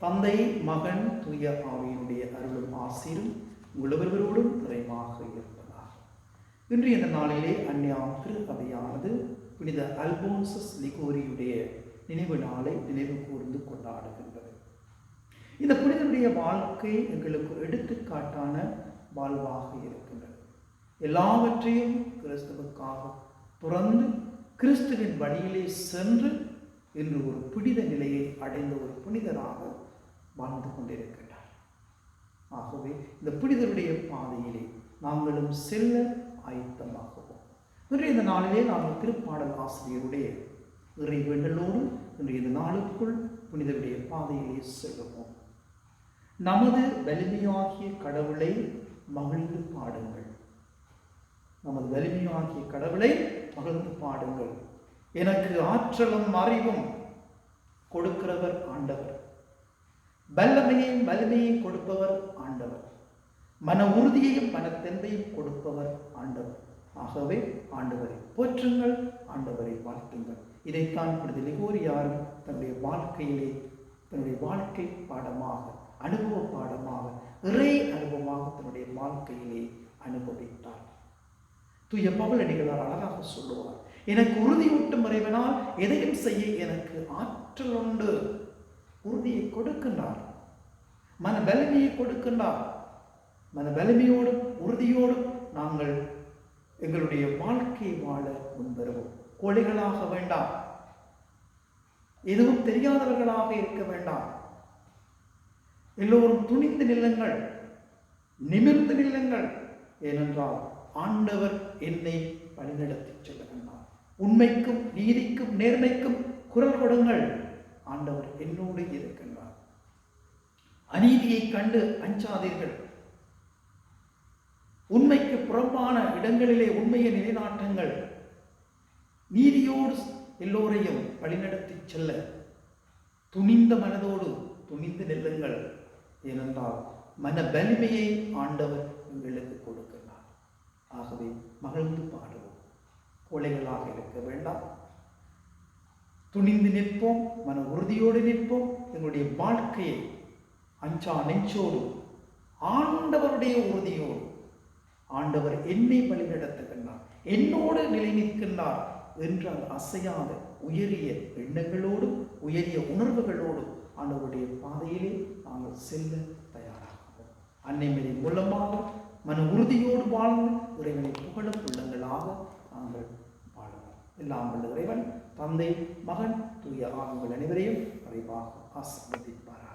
தந்தை, மகன், தூய ஆவியினுடைய அருளும் ஆசீரும் ஒவ்வொருவரோடும் நிறைவாக இருப்பதாக. இன்று இந்த நாளிலே அன்னையாம் திரு அவையானது புனித அல்போன்சஸ் லிகோரியுடைய நினைவு நாளை நினைவு கூர்ந்து கொண்டாடுகின்றது. இந்த புனிதனுடைய வாழ்க்கை எங்களுக்கு எடுத்துக்காட்டான வாழ்வாக இருக்கின்றது. எல்லாவற்றையும் கிறிஸ்துவுக்காக துறந்து கிறிஸ்துவின் வழியிலே சென்று இன்று ஒரு புனித நிலையை அடைந்த ஒரு புனிதராக வாழ்ந்து கொண்டிருக்கின்றார். ஆகவே இந்த புனிதருடைய பாதையிலே நாங்களும் செல்ல ஆயத்தமாகுவோம். இன்றைய இந்த நாளிலே நாங்கள் திருப்பாடல் ஆசிரியருடைய இறை வேண்டலோடு இன்றைய இந்த நாளுக்குள் புனிதருடைய பாதையிலே செல்லுவோம். நமது வலிமையாகிய கடவுளை மகிழ்ந்து பாடுங்கள். நமது வலிமையாகிய கடவுளை மகிழ்ந்து பாடுங்கள். எனக்கு ஆற்றலும் அறிவும் கொடுக்கிறவர் ஆண்டவர். வல்லமையையும் வலிமையையும் கொடுப்பவர் ஆண்டவர். மன உறுதியையும் மனத்தெந்தையும் கொடுப்பவர் ஆண்டவர். ஆகவே ஆண்டவரை போற்றுங்கள், ஆண்டவரை வாழ்த்துங்கள். இதைத்தான் புனித லிகோரியாரும் தன்னுடைய வாழ்க்கையிலே தன்னுடைய வாழ்க்கை பாடமாக, அனுபவ பாடமாக, இறை அனுபவமாக தன்னுடைய வாழ்க்கையிலே அனுபவித்தார். தூய பவுலடிகளார் அழகாக சொல்லுவார், எனக்கு உறுதியூட்டும் இறைவனால் எதையும் செய்ய எனக்கு ஆற்றல் உண்டு. உறுதியை கொடுக்கின்றார், மன வலிமையை கொடுக்கின்றார். மன வலிமையோடும் உறுதியோடும் நாங்கள் எங்களுடைய வாழ்க்கையை வாழ முன்வருவோம். கோழைகளாக வேண்டாம், எதுவும் தெரியாதவர்களாக இருக்க வேண்டாம். எல்லோரும் துணிந்து நில்லுங்கள், நிமிர்ந்து நில்லுங்கள். ஏனென்றால் ஆண்டவர் என்னை வழிநடத்தி செல்லுகின்றார். உண்மைக்கும் நீதிக்கும் நேர்மைக்கும் குரல் கொடுங்கள். ஆண்டவர் என்னோடு இருக்கின்றார். அநீதியை கண்டு அஞ்சாதீர்கள். உண்மைக்கு புறம்பான இடங்களிலே உண்மையை நிலைநாட்டுங்கள். நீதியோடு எல்லோரையும் வழிநடத்தி செல்ல துணிந்த மனதோடு துணிந்து நெல்லுங்கள். ஏனென்றால் மன வலிமையை ஆண்டவர் உங்களுக்கு கொடுக்கிறார். ஆகவே மகிழ்ந்து பாடுவோம். கோழைகளாக இருக்க வேண்டாம், துணிந்து நிற்போம், மன உறுதியோடு நிற்போம். எங்களுடைய வாழ்க்கையை அஞ்சா நெஞ்சோடு ஆண்டவருடைய உறுதியோடு, ஆண்டவர் என்னை வழிநடத்துகின்றார், என்னோடு நிலை நிற்கின்றார் என்ற அசையாத உயரிய எண்ணங்களோடும் உயரிய உணர்வுகளோடும் ஆண்டவருடைய பாதையிலே நாங்கள் செல்ல தயாராகுவோம். அன்னைமரி மூலமாக மன உறுதியோடு வாழ்ந்து இறைவனை புகழும் உள்ளங்களாக நாங்கள் வாழுவோம். எல்லாம் வல்ல இறைவன் தந்தை, மகன், தூய ஆவிகள் அனைவரையும் நிறைவாக ஆசீர்வதிப்பார்.